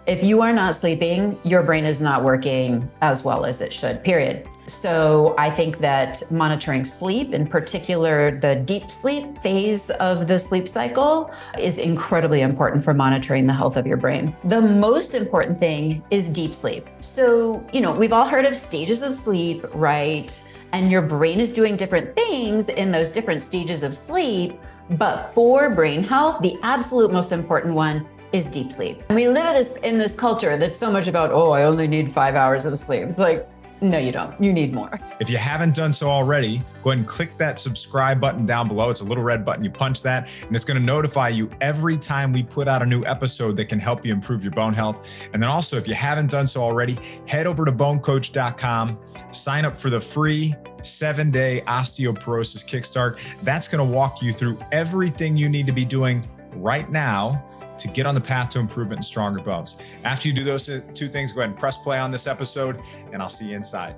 If you are not sleeping, your brain is not working as well as it should, period. So I think that monitoring sleep, in particular the deep sleep phase of the sleep cycle, is incredibly important for monitoring the health of your brain. The most important thing is deep sleep. So, we've all heard of stages of sleep, right? And your brain is doing different things in those different stages of sleep. But for brain health, the absolute most important one is deep sleep. And we live in this culture that's so much about, I only need 5 hours of sleep. It's like, no, you don't. You need more. If you haven't done so already, go ahead and click that subscribe button down below. It's a little red button. You punch that, and it's going to notify you every time we put out a new episode that can help you improve your bone health. And then also, if you haven't done so already, head over to BoneCoach.com, sign up for the free 7-day Osteoporosis Kickstart. That's going to walk you through everything you need to be doing right now to get on the path to improvement and stronger bones. After you do those two things, go ahead and press play on this episode, and I'll see you inside.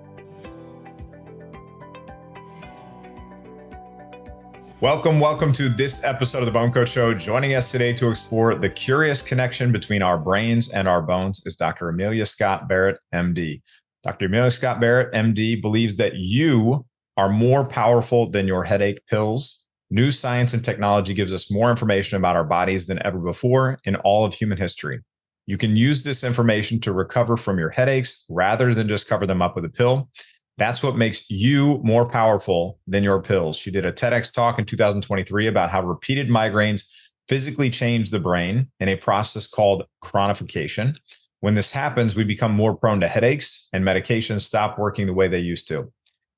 Welcome to this episode of the BoneCoach Show. Joining us today to explore the curious connection between our brains and our bones is Dr. Amelia Scott Barrett, MD. Dr. Amelia Scott Barrett, MD, believes that you are more powerful than your headache pills. New science and technology gives us more information about our bodies than ever before in all of human history. You can use this information to recover from your headaches rather than just cover them up with a pill. That's what makes you more powerful than your pills. She did a TEDx talk in 2023 about how repeated migraines physically change the brain in a process called chronification. When this happens, we become more prone to headaches and medications stop working the way they used to.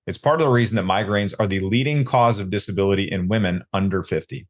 It's part of the reason that migraines are the leading cause of disability in women under 50.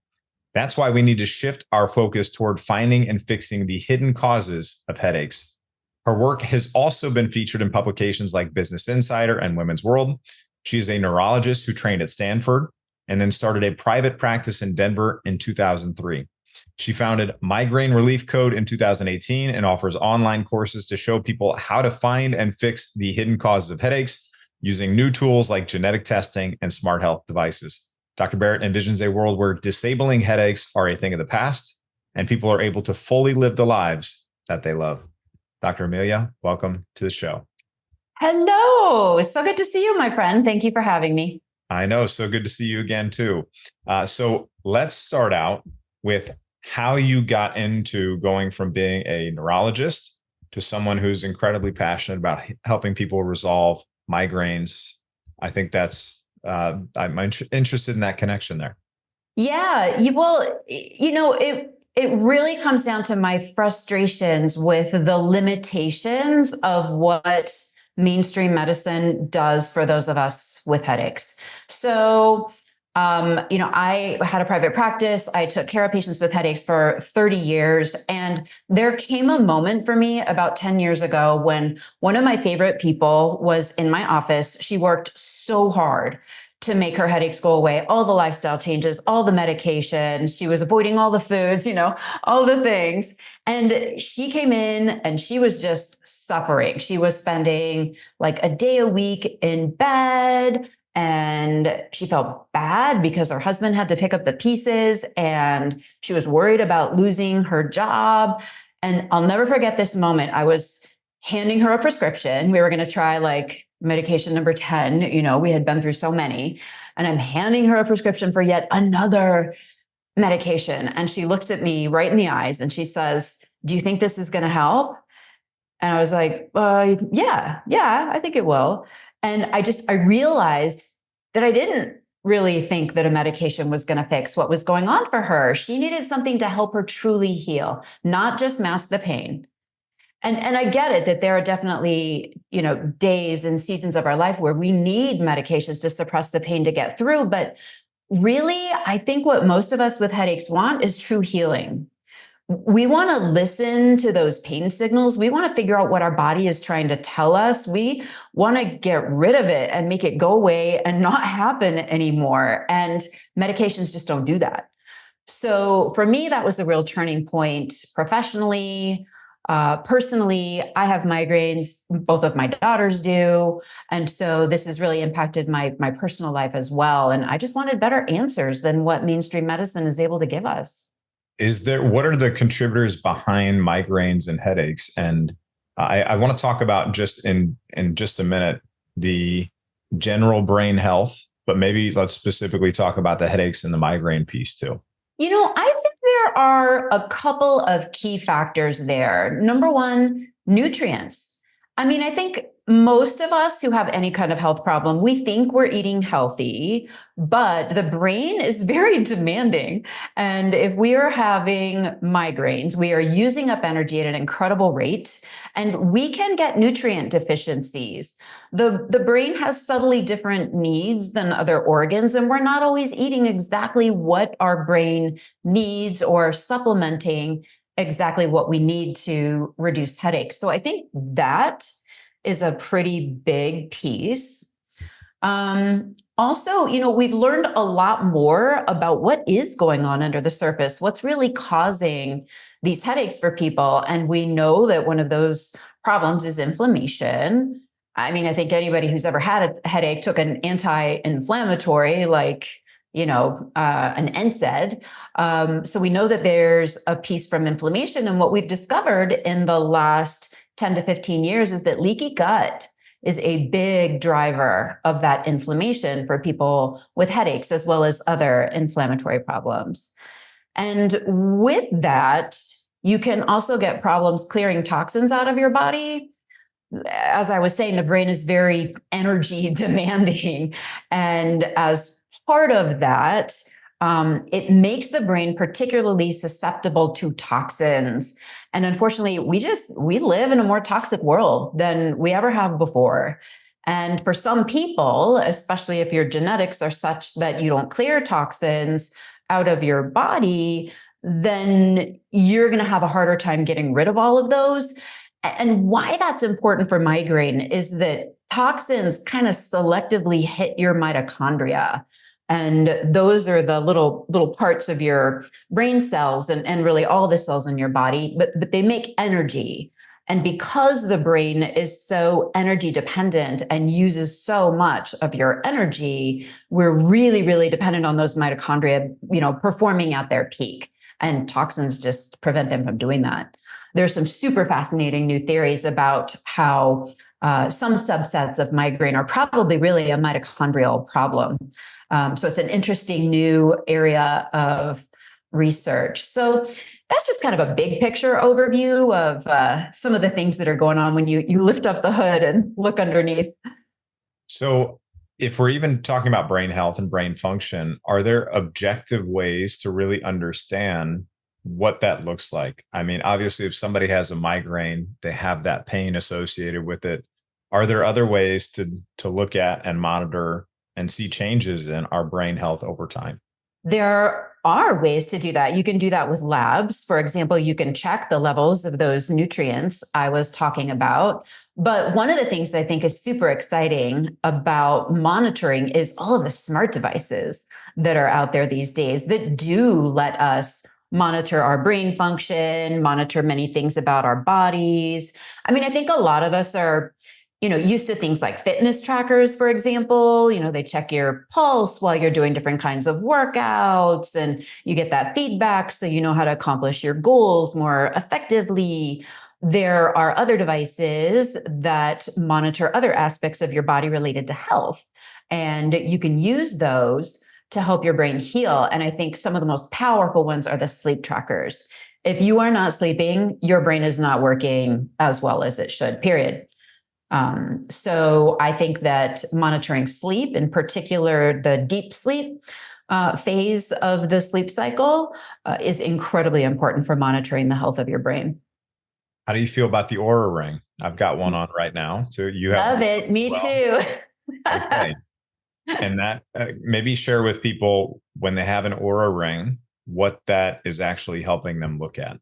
That's why we need to shift our focus toward finding and fixing the hidden causes of headaches. Her work has also been featured in publications like Business Insider and Women's World. She is a neurologist who trained at Stanford and then started a private practice in Denver in 2003. She founded Migraine Relief Code in 2018 and offers online courses to show people how to find and fix the hidden causes of headaches using new tools like genetic testing and smart health devices. Dr. Barrett envisions a world where disabling headaches are a thing of the past and people are able to fully live the lives that they love. Dr. Amelia, welcome to the show. Hello. So good to see you, my friend. Thank you for having me. I know. So good to see you again, too. So let's start out with how you got into going from being a neurologist to someone who's incredibly passionate about helping people resolve migraines. I think that's, I'm interested in that connection there. Yeah. It really comes down to my frustrations with the limitations of what mainstream medicine does for those of us with headaches. So, I had a private practice. I took care of patients with headaches for 30 years. And there came a moment for me about 10 years ago when one of my favorite people was in my office. She worked so hard to make her headaches go away, all the lifestyle changes, all the medications. She was avoiding all the foods, all the things. And she came in and she was just suffering. She was spending like a day a week in bed. And she felt bad because her husband had to pick up the pieces and she was worried about losing her job. And I'll never forget this moment. I was handing her a prescription. We were going to try like medication number 10. We had been through so many. And I'm handing her a prescription for yet another medication. And she looks at me right in the eyes and she says, "Do you think this is going to help?" And I was like, yeah, I think it will. And I realized that I didn't really think that a medication was going to fix what was going on for her. She needed something to help her truly heal, not just mask the pain. And I get it that there are definitely, days and seasons of our life where we need medications to suppress the pain to get through. But really, I think what most of us with headaches want is true healing. We want to listen to those pain signals. We want to figure out what our body is trying to tell us. We want to get rid of it and make it go away and not happen anymore. And medications just don't do that. So for me, that was a real turning point professionally. Personally, I have migraines. Both of my daughters do. And so this has really impacted my personal life as well. And I just wanted better answers than what mainstream medicine is able to give us. What are the contributors behind migraines and headaches? And I want to talk about in just a minute, the general brain health, but maybe let's specifically talk about the headaches and the migraine piece too. I think there are a couple of key factors there. Number one, nutrients. I think most of us who have any kind of health problem, we think we're eating healthy, but the brain is very demanding. And if we are having migraines, we are using up energy at an incredible rate, and we can get nutrient deficiencies. The brain has subtly different needs than other organs, and we're not always eating exactly what our brain needs or supplementing exactly what we need to reduce headaches. So I think that is a pretty big piece. Also, we've learned a lot more about what is going on under the surface, what's really causing these headaches for people. And we know that one of those problems is inflammation. I think anybody who's ever had a headache took an anti-inflammatory like an NSAID. So we know that there's a piece from inflammation. And what we've discovered in the last 10 to 15 years is that leaky gut is a big driver of that inflammation for people with headaches, as well as other inflammatory problems. And with that, you can also get problems clearing toxins out of your body. As I was saying, the brain is very energy demanding. And as part of that, it makes the brain particularly susceptible to toxins. And unfortunately, we live in a more toxic world than we ever have before. And for some people, especially if your genetics are such that you don't clear toxins out of your body, then you're going to have a harder time getting rid of all of those. And why that's important for migraine is that toxins kind of selectively hit your mitochondria. And those are the little parts of your brain cells and really all the cells in your body, but they make energy. And because the brain is so energy dependent and uses so much of your energy, we're really, really dependent on those mitochondria, performing at their peak. And toxins just prevent them from doing that. There's some super fascinating new theories about how some subsets of migraine are probably really a mitochondrial problem. So it's an interesting new area of research. So that's just kind of a big picture overview of some of the things that are going on when you lift up the hood and look underneath. So if we're even talking about brain health and brain function, are there objective ways to really understand what that looks like? Obviously, if somebody has a migraine, they have that pain associated with it. Are there other ways to look at and monitor and see changes in our brain health over time? There are ways to do that. You can do that with labs. For example, you can check the levels of those nutrients I was talking about. But one of the things I think is super exciting about monitoring is all of the smart devices that are out there these days that do let us monitor our brain function, monitor many things about our bodies. I think a lot of us are used to things like fitness trackers, for example. They check your pulse while you're doing different kinds of workouts, and you get that feedback so you know how to accomplish your goals more effectively. There are other devices that monitor other aspects of your body related to health, and you can use those to help your brain heal. And I think some of the most powerful ones are the sleep trackers. If you are not sleeping, your brain is not working as well as it should, period. So I think that monitoring sleep, in particular the deep sleep phase of the sleep cycle, is incredibly important for monitoring the health of your brain. How do you feel about the Oura ring? I've got one on right now. So you have love it. Me too. Okay. And that maybe share with people when they have an Oura ring, what that is actually helping them look at.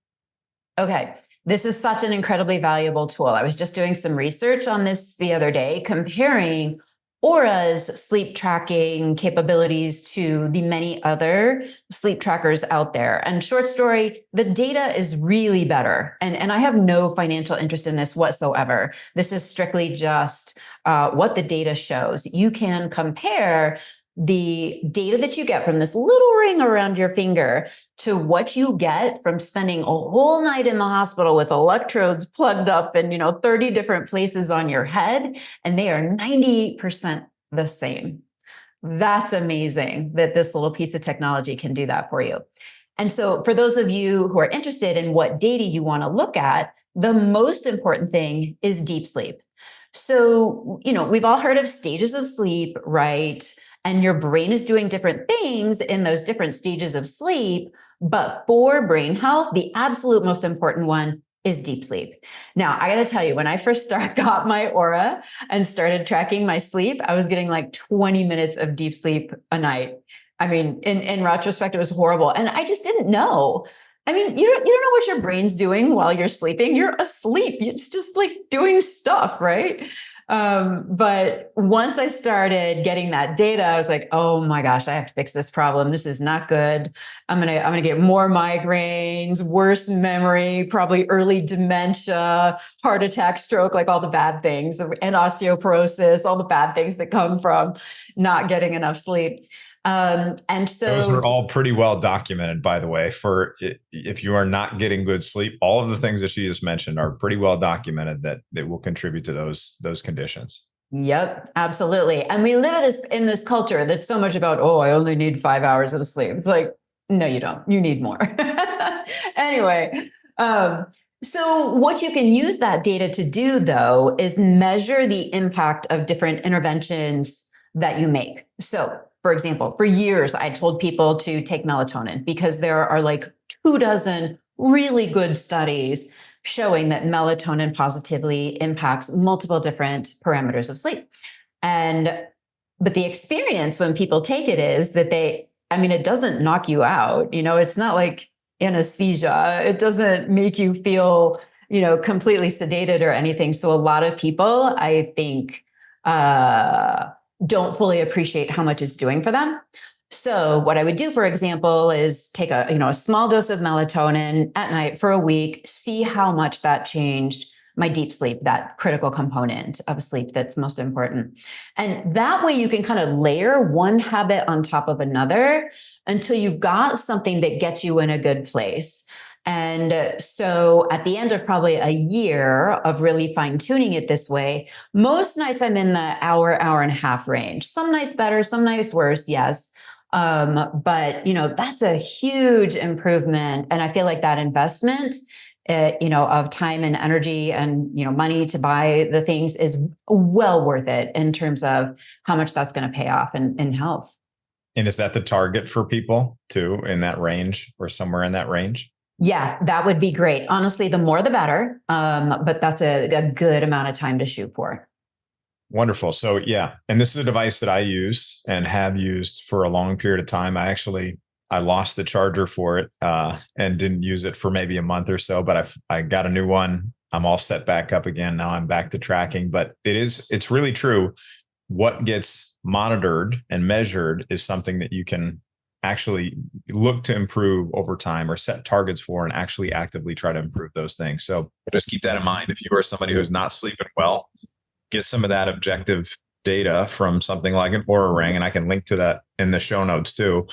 Okay. This is such an incredibly valuable tool. I was just doing some research on this the other day, comparing Oura's sleep tracking capabilities to the many other sleep trackers out there. And short story, the data is really better. And I have no financial interest in this whatsoever. This is strictly just what the data shows. You can compare the data that you get from this little ring around your finger to what you get from spending a whole night in the hospital with electrodes plugged up in, 30 different places on your head, and they are 90% the same. That's amazing that this little piece of technology can do that for you. And so for those of you who are interested in what data you want to look at, the most important thing is deep sleep. So, we've all heard of stages of sleep, right? And your brain is doing different things in those different stages of sleep. But for brain health, the absolute most important one is deep sleep. Now, I got to tell you, when I first got my Oura and started tracking my sleep, I was getting like 20 minutes of deep sleep a night. I mean, in retrospect, it was horrible. And I just didn't know. I mean, you don't know what your brain's doing while you're sleeping. You're asleep. It's just like doing stuff, right? But once I started getting that data, I was like, oh my gosh, I have to fix this problem. This is not good. I'm gonna get more migraines, worse memory, probably early dementia, heart attack, stroke, like all the bad things, and osteoporosis, all the bad things that come from not getting enough sleep. And so those are all pretty well documented, by the way, for if you are not getting good sleep, all of the things that you just mentioned are pretty well documented that will contribute to those conditions. Yep, absolutely. And we live in this culture that's so much about, oh, I only need 5 hours of sleep. It's like, no, you don't. You need more. Anyway, so what you can use that data to do, though, is measure the impact of different interventions that you make. So, for example, for years, I told people to take melatonin because there are like 24 really good studies showing that melatonin positively impacts multiple different parameters of sleep. But the experience when people take it is that it doesn't knock you out. It's not like anesthesia. It doesn't make you feel, completely sedated or anything. So a lot of people, I think, don't fully appreciate how much it's doing for them. So what I would do, for example, is take a small dose of melatonin at night for a week, see how much that changed my deep sleep, that critical component of sleep that's most important. And that way you can kind of layer one habit on top of another until you've got something that gets you in a good place. And so at the end of probably a year of really fine tuning it this way, most nights I'm in the hour and a half range. Some nights better, some nights worse. Yes. But that's a huge improvement. And I feel like that investment, of time and energy and, money to buy the things is well worth it in terms of how much that's going to pay off in health. And is that the target for people too, in that range or somewhere in that range? Yeah, that would be great. Honestly, the more the better. But that's a good amount of time to shoot for. Wonderful. So yeah, and this is a device that I use and have used for a long period of time. I lost the charger for it and didn't use it for maybe a month or so, but I got a new one. I'm all set back up again. Now I'm back to tracking, but it's really true. What gets monitored and measured is something that you can actually look to improve over time or set targets for and actually actively try to improve those things. So just keep that in mind. If you are somebody who's not sleeping well, get some of that objective data from something like an Oura ring, and I can link to that in the show notes too.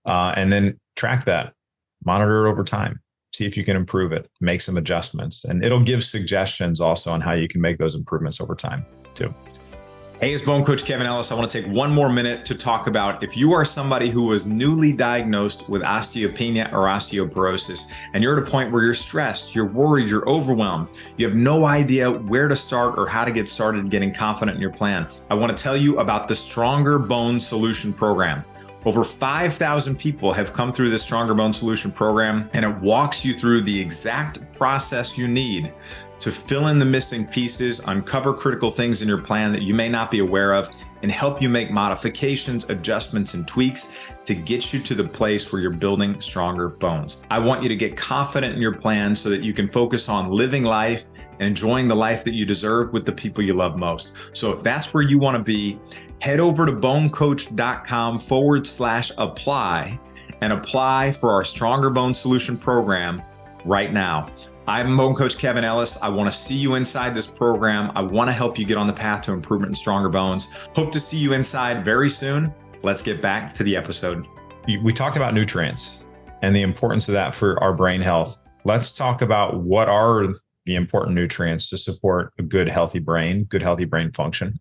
And then track that, monitor it over time, see if you can improve it, make some adjustments, and it'll give suggestions also on how you can make those improvements over time too. Hey, it's Bone Coach Kevin Ellis. I want to take one more minute to talk about if you are somebody who was newly diagnosed with osteopenia or osteoporosis, and you're at a point where you're stressed, you're worried, you're overwhelmed, you have no idea where to start or how to get started getting confident in your plan. I want to tell you about the Stronger Bone Solution Program. Over 5,000 people have come through the Stronger Bone Solution Program, and it walks you through the exact process you need to fill in the missing pieces, uncover critical things in your plan that you may not be aware of, and help you make modifications, adjustments, and tweaks to get you to the place where you're building stronger bones. I want you to get confident in your plan so that you can focus on living life and enjoying the life that you deserve with the people you love most. So if that's where you want to be, head over to bonecoach.com/apply and apply for our Stronger Bone Solution Program right now. I'm Bone Coach Kevin Ellis. I want to see you inside this program. I want to help you get on the path to improvement and stronger bones. Hope to see you inside very soon. let's get back to the episode. We talked about nutrients and the importance of that for our brain health. Let's talk about what are the important nutrients to support a good, healthy brain function.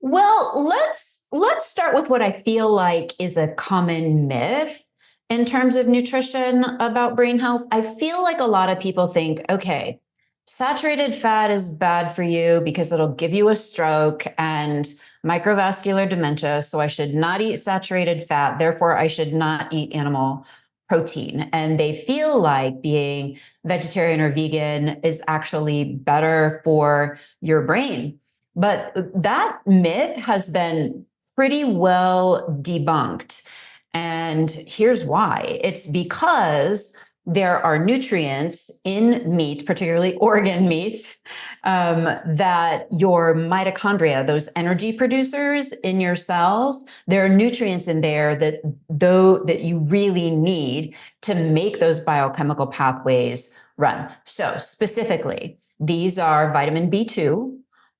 Well, let's start with what I feel like is a common myth in terms of nutrition about brain health. I feel like a lot of people think, okay, saturated fat is bad for you because it'll give you a stroke and microvascular dementia. So I should not eat saturated fat. Therefore, I should not eat animal protein. And they feel like being vegetarian or vegan is actually better for your brain. But that myth has been pretty well debunked. And here's why. It's because there are nutrients in meat, particularly organ meat, that your mitochondria, those energy producers in your cells, there are nutrients in there that you really need to make those biochemical pathways run. So specifically, these are vitamin B2,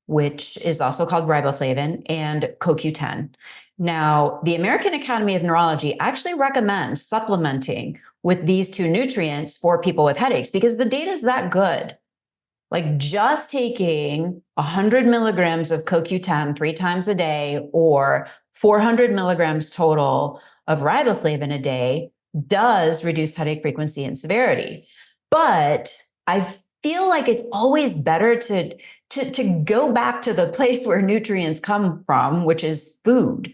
which is also called riboflavin, and CoQ10. Now, the American Academy of Neurology actually recommends supplementing with these two nutrients for people with headaches because the data is that good. Like just taking 100 milligrams of CoQ10 3 times a day or 400 milligrams total of riboflavin a day does reduce headache frequency and severity. But I feel like it's always better to go back to the place where nutrients come from, which is food.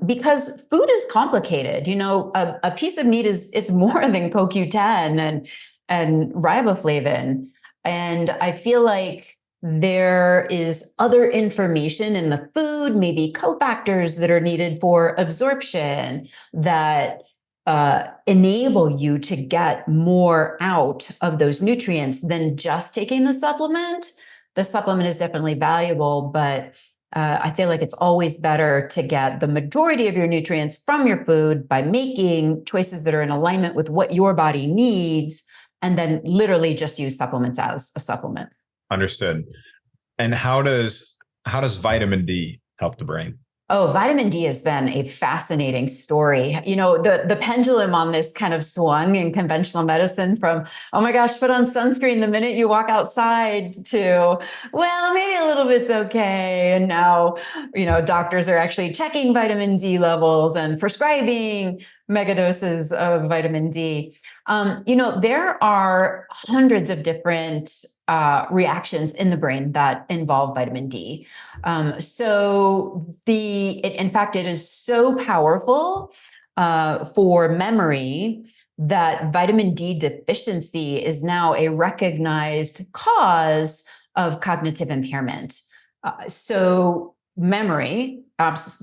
Because food is complicated. You know, a piece of meat it's more than CoQ10 and riboflavin. And I feel like there is other information in the food, maybe cofactors that are needed for absorption that enable you to get more out of those nutrients than just taking the supplement. The supplement is definitely valuable, but I feel like it's always better to get the majority of your nutrients from your food by making choices that are in alignment with what your body needs, and then literally just use supplements as a supplement. Understood. And how does vitamin D help the brain? Oh, vitamin D has been a fascinating story. You know, the pendulum on this kind of swung in conventional medicine from, oh my gosh, put on sunscreen the minute you walk outside to, well, maybe a little bit's okay. And now, you know, doctors are actually checking vitamin D levels and prescribing megadoses of vitamin D. You know, there are hundreds of different reactions in the brain that involve vitamin D. In fact, it is so powerful for memory that vitamin D deficiency is now a recognized cause of cognitive impairment. So memory,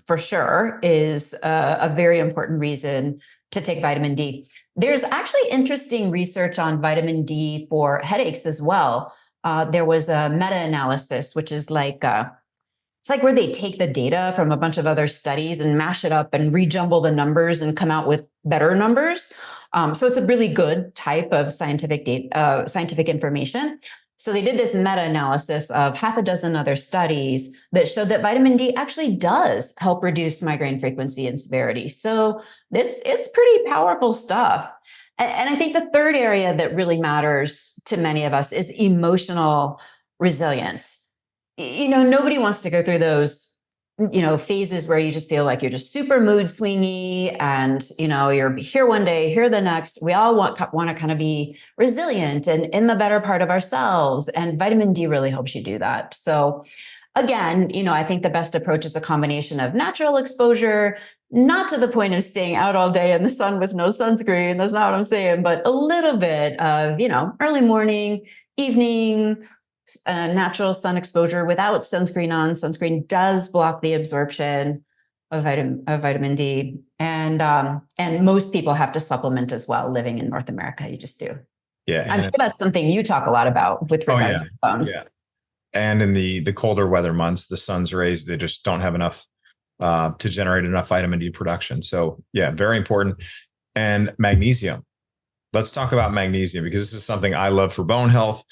for sure, is a very important reason to take vitamin D. There's actually interesting research on vitamin D for headaches as well. There was a meta-analysis, which is like, it's like where they take the data from a bunch of other studies and mash it up and rejumble the numbers and come out with better numbers. So it's a really good type of scientific information. So they did this meta-analysis of half a dozen other studies that showed that vitamin D actually does help reduce migraine frequency and severity. So it's pretty powerful stuff. And I think the third area that really matters to many of us is emotional resilience. You know, nobody wants to go through those, you know, phases where you just feel like you're just super mood swingy and, you know, you're here one day, here the next. We all want to kind of be resilient and in the better part of ourselves. And vitamin D really helps you do that. So again, you know, I think the best approach is a combination of natural exposure, not to the point of staying out all day in the sun with no sunscreen. That's not what I'm saying, but a little bit of, you know, early morning, evening, natural sun exposure without sunscreen on. Sunscreen does block the absorption of vitamin D. And most people have to supplement as well living in North America. You just do. Yeah. I'm sure that's something you talk a lot about with regards to bones. Yeah. And in the colder weather months, the sun's rays, they just don't have enough to generate enough vitamin D production. So yeah, very important. And magnesium. Let's talk about magnesium because this is something I love for bone health.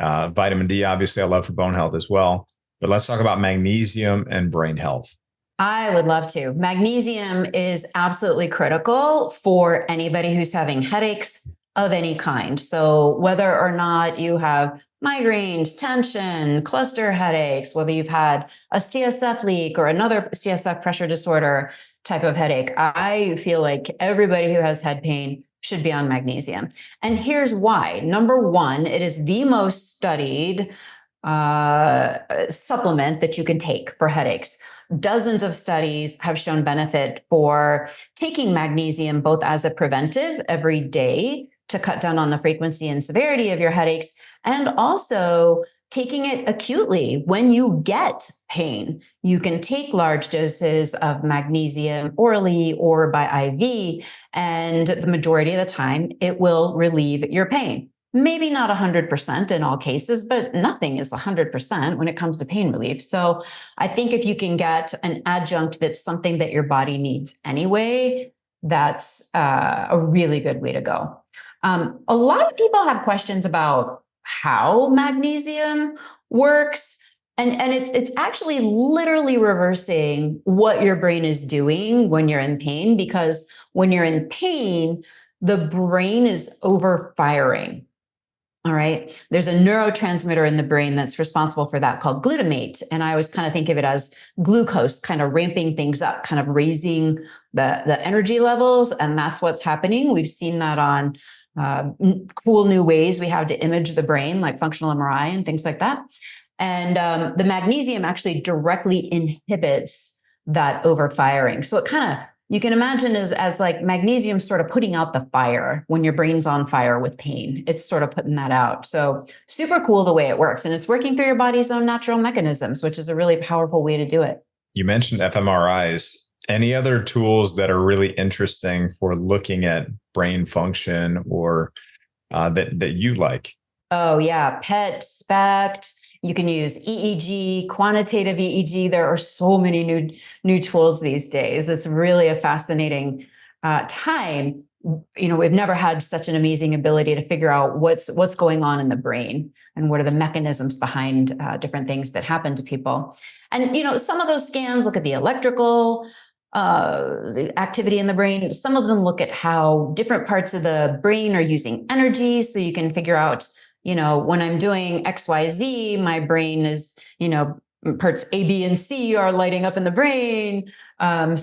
Vitamin D, obviously, I love for bone health as well. But let's talk about magnesium and brain health. I would love to. Magnesium is absolutely critical for anybody who's having headaches of any kind. So whether or not you have migraines, tension, cluster headaches, whether you've had a CSF leak or another CSF pressure disorder type of headache, I feel like everybody who has head pain should be on magnesium. And here's why. Number one, it is the most studied supplement that you can take for headaches. Dozens of studies have shown benefit for taking magnesium both as a preventive every day to cut down on the frequency and severity of your headaches, and also taking it acutely when you get pain. You can take large doses of magnesium orally or by IV, and the majority of the time it will relieve your pain. Maybe not 100% in all cases, but nothing is 100% when it comes to pain relief. So I think if you can get an adjunct that's something that your body needs anyway, that's a really good way to go. A lot of people have questions about how magnesium works. And it's actually literally reversing what your brain is doing when you're in pain, because when you're in pain, the brain is overfiring. All right. There's a neurotransmitter in the brain that's responsible for that called glutamate. And I always kind of think of it as glucose, kind of ramping things up, kind of raising the energy levels. And that's what's happening. We've seen that on cool new ways we have to image the brain, like functional MRI and things like that. And the magnesium actually directly inhibits that overfiring. So it kind of, you can imagine as like magnesium sort of putting out the fire when your brain's on fire with pain. It's sort of putting that out. So super cool the way it works. And it's working through your body's own natural mechanisms, which is a really powerful way to do it. You mentioned fMRIs. Any other tools that are really interesting for looking at brain function or that you like? Oh, yeah. PET, SPECT. You can use EEG, quantitative EEG. There are so many new tools these days. It's really a fascinating time. You know, we've never had such an amazing ability to figure out what's going on in the brain and what are the mechanisms behind different things that happen to people. And, you know, some of those scans look at the electrical the activity in the brain. Some of them look at how different parts of the brain are using energy. So you can figure out, you know, when I'm doing XYZ, my brain is, you know, parts A, B, and C are lighting up in the brain. Can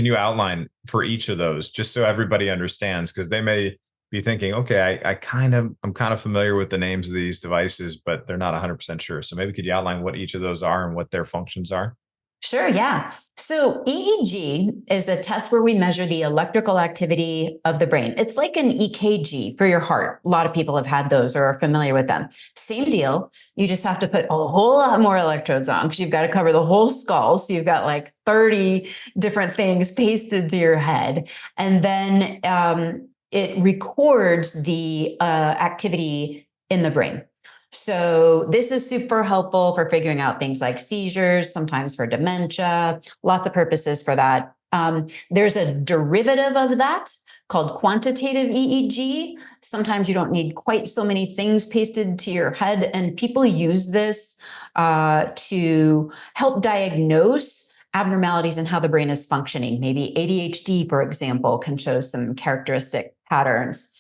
you outline for each of those, just so everybody understands? Because they may be thinking, okay, I'm kind of familiar with the names of these devices, but they're not 100% sure. So maybe could you outline what each of those are and what their functions are? Sure, yeah. So EEG is a test where we measure the electrical activity of the brain. It's like an EKG for your heart. A lot of people have had those or are familiar with them. Same deal. You just have to put a whole lot more electrodes on because you've got to cover the whole skull. So you've got like 30 different things pasted to your head. And then it records the activity in the brain. So this is super helpful for figuring out things like seizures, sometimes for dementia, lots of purposes for that. There's a derivative of that called quantitative EEG. Sometimes you don't need quite so many things pasted to your head, and people use this to help diagnose abnormalities in how the brain is functioning. Maybe ADHD, for example, can show some characteristic patterns.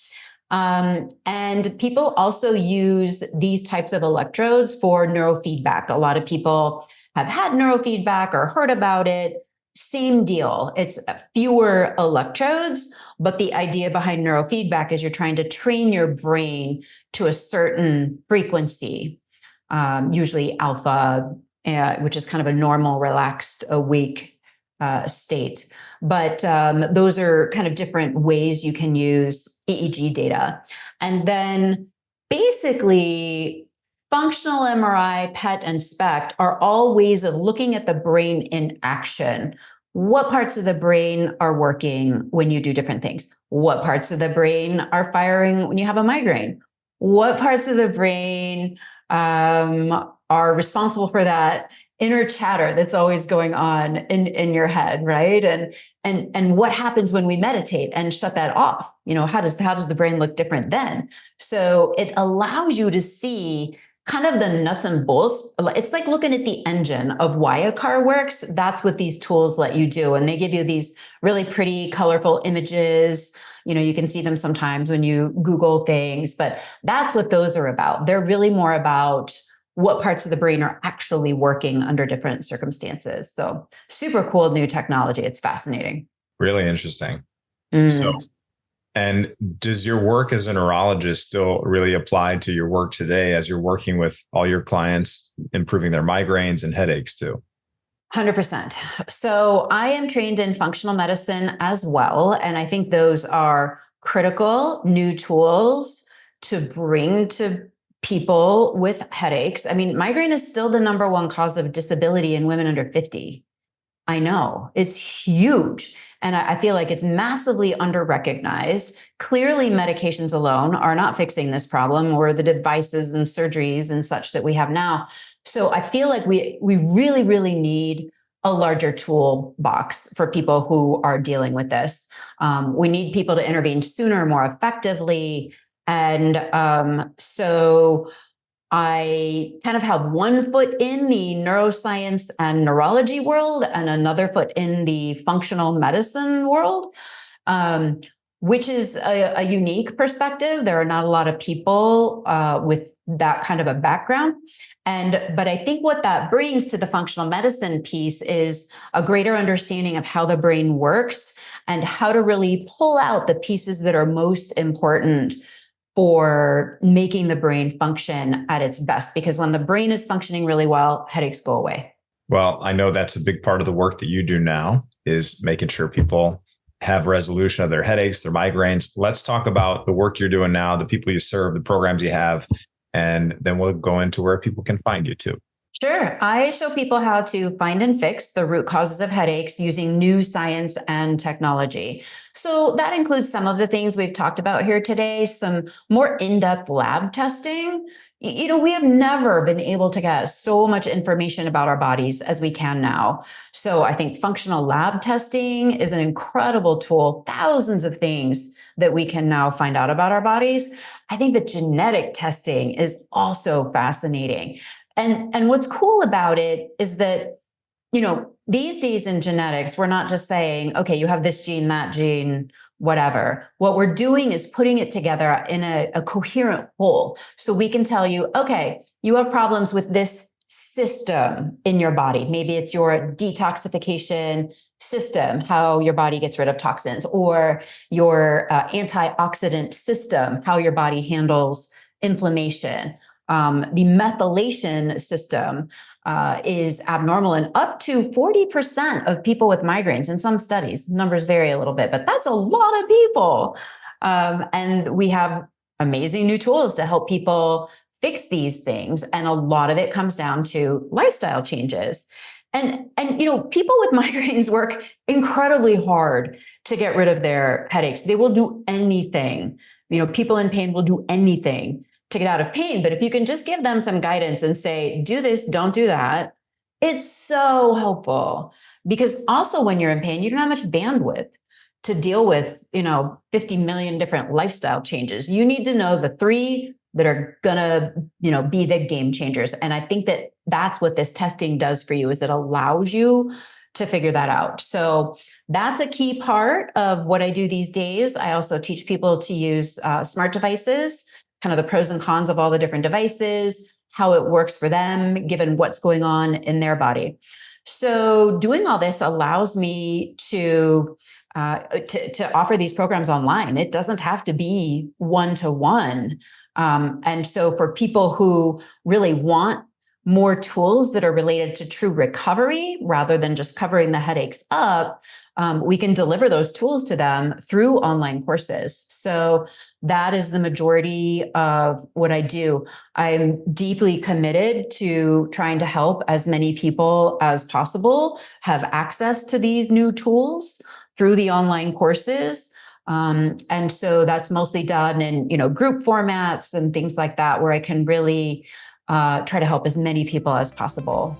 And people also use these types of electrodes for neurofeedback. A lot of people have had neurofeedback or heard about it. Same deal. It's fewer electrodes, but the idea behind neurofeedback is you're trying to train your brain to a certain frequency, usually alpha, which is kind of a normal, relaxed, awake state. But those are kind of different ways you can use EEG data. And then basically, functional MRI, PET, and SPECT are all ways of looking at the brain in action. What parts of the brain are working when you do different things? What parts of the brain are firing when you have a migraine? What parts of the brain are responsible for that inner chatter that's always going on in your head, right? And what happens when we meditate and shut that off? You know, how does the brain look different then? So it allows you to see kind of the nuts and bolts. It's like looking at the engine of why a car works. That's what these tools let you do. And they give you these really pretty, colorful images. You can see them sometimes when you Google things, but that's what those are about. They're really more about what parts of the brain are actually working under different circumstances. So super cool new technology. It's fascinating. Really interesting. So, and does your work as a neurologist still really apply to your work today as you're working with all your clients, improving their migraines and headaches too? 100%. So I am trained in functional medicine as well. And I think those are critical new tools to bring to people with headaches. I mean, migraine is still the number one cause of disability in women under 50. I know it's huge. And I feel like it's massively under-recognized. Clearly, medications alone are not fixing this problem, or the devices and surgeries and such that we have now. So I feel like we really, really need a larger toolbox for people who are dealing with this. We need people to intervene sooner, more effectively. And so I kind of have one foot in the neuroscience and neurology world and another foot in the functional medicine world, which is a unique perspective. There are not a lot of people with that kind of a background. But I think what that brings to the functional medicine piece is a greater understanding of how the brain works and how to really pull out the pieces that are most important for making the brain function at its best. Because when the brain is functioning really well, headaches go away. Well, I know that's a big part of the work that you do now is making sure people have resolution of their headaches, their migraines. Let's talk about the work you're doing now, the people you serve, the programs you have, and then we'll go into where people can find you too. Sure. I show people how to find and fix the root causes of headaches using new science and technology. So that includes some of the things we've talked about here today, some more in-depth lab testing. We have never been able to get so much information about our bodies as we can now. So I think functional lab testing is an incredible tool, thousands of things that we can now find out about our bodies. I think that genetic testing is also fascinating. And what's cool about it is that, these days in genetics, we're not just saying, okay, you have this gene, that gene, whatever. What we're doing is putting it together in a coherent whole. So we can tell you, okay, you have problems with this system in your body. Maybe it's your detoxification system, how your body gets rid of toxins, or your antioxidant system, how your body handles inflammation. The methylation system is abnormal in up to 40% of people with migraines. In some studies, numbers vary a little bit, but that's a lot of people. And we have amazing new tools to help people fix these things. And a lot of it comes down to lifestyle changes. And people with migraines work incredibly hard to get rid of their headaches. They will do anything. People in pain will do anything to get out of pain. But if you can just give them some guidance and say, do this, don't do that, it's so helpful. Because also when you're in pain, you don't have much bandwidth to deal with, 50 million different lifestyle changes. You need to know the 3 that are gonna, be the game changers. And I think that that's what this testing does for you, is it allows you to figure that out. So that's a key part of what I do these days. I also teach people to use smart devices, kind of the pros and cons of all the different devices, how it works for them, given what's going on in their body. So doing all this allows me to offer these programs online. It doesn't have to be one-to-one. And so for people who really want more tools that are related to true recovery, rather than just covering the headaches up, we can deliver those tools to them through online courses. So that is the majority of what I do. I'm deeply committed to trying to help as many people as possible have access to these new tools through the online courses. And so that's mostly done in, group formats and things like that, where I can really try to help as many people as possible.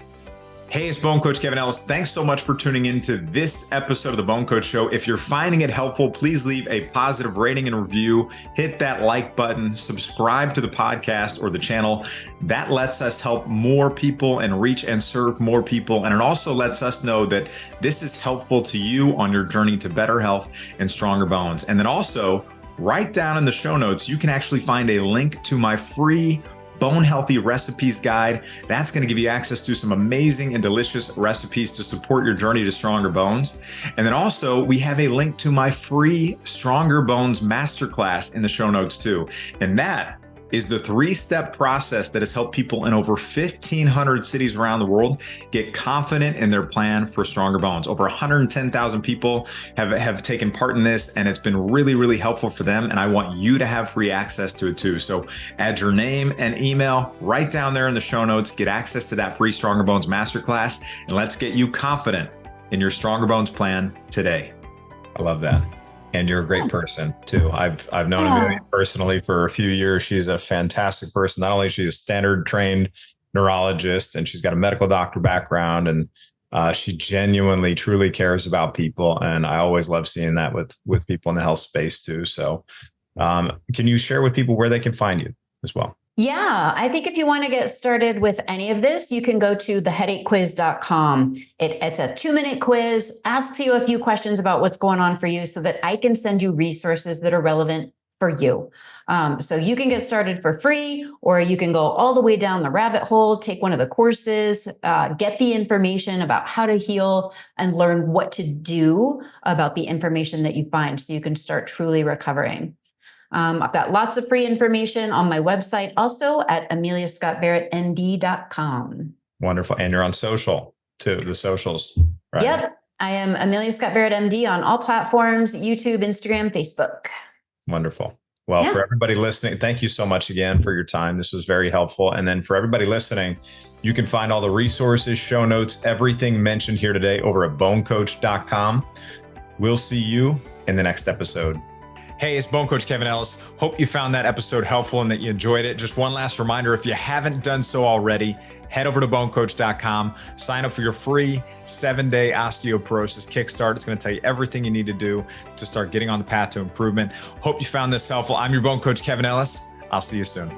Hey, it's Bone Coach Kevin Ellis. Thanks so much for tuning into this episode of the Bone Coach Show. If you're finding it helpful, please leave a positive rating and review. Hit that like button, subscribe to the podcast or the channel. That lets us help more people and reach and serve more people. And it also lets us know that this is helpful to you on your journey to better health and stronger bones. And then also, right down in the show notes, you can actually find a link to my free Bone Healthy Recipes Guide. That's going to give you access to some amazing and delicious recipes to support your journey to stronger bones. And then also, we have a link to my free Stronger Bones Masterclass in the show notes too. And that is the 3-step process that has helped people in over 1,500 cities around the world get confident in their plan for stronger bones. Over 110,000 people have taken part in this, and it's been really, really helpful for them. And I want you to have free access to it too. So add your name and email right down there in the show notes, get access to that free Stronger Bones Masterclass, and let's get you confident in your Stronger Bones plan today. I love that. And you're a great person too. I've known Amelia personally for a few years. She's a fantastic person. Not only is she a standard trained neurologist and she's got a medical doctor background, and she genuinely, truly cares about people. And I always love seeing that with people in the health space too. So can you share with people where they can find you as well? Yeah, I think if you want to get started with any of this, you can go to theheadachequiz.com. It's a 2-minute quiz, asks you a few questions about what's going on for you so that I can send you resources that are relevant for you. So you can get started for free, or you can go all the way down the rabbit hole, take one of the courses, get the information about how to heal, and learn what to do about the information that you find so you can start truly recovering. I've got lots of free information on my website, also at ameliascottbarrettmd.com. Wonderful. And you're on social too, the socials, right? Yep. I am Amelia Scott Barrett, MD, on all platforms, YouTube, Instagram, Facebook. Wonderful. Well, for everybody listening, thank you so much again for your time. This was very helpful. And then for everybody listening, you can find all the resources, show notes, everything mentioned here today over at BoneCoach.com. We'll see you in the next episode. Hey, it's Bone Coach Kevin Ellis. Hope you found that episode helpful and that you enjoyed it. Just one last reminder, if you haven't done so already, head over to BoneCoach.com, sign up for your free 7-day Osteoporosis Kickstart. It's going to tell you everything you need to do to start getting on the path to improvement. Hope you found this helpful. I'm your Bone Coach Kevin Ellis. I'll see you soon.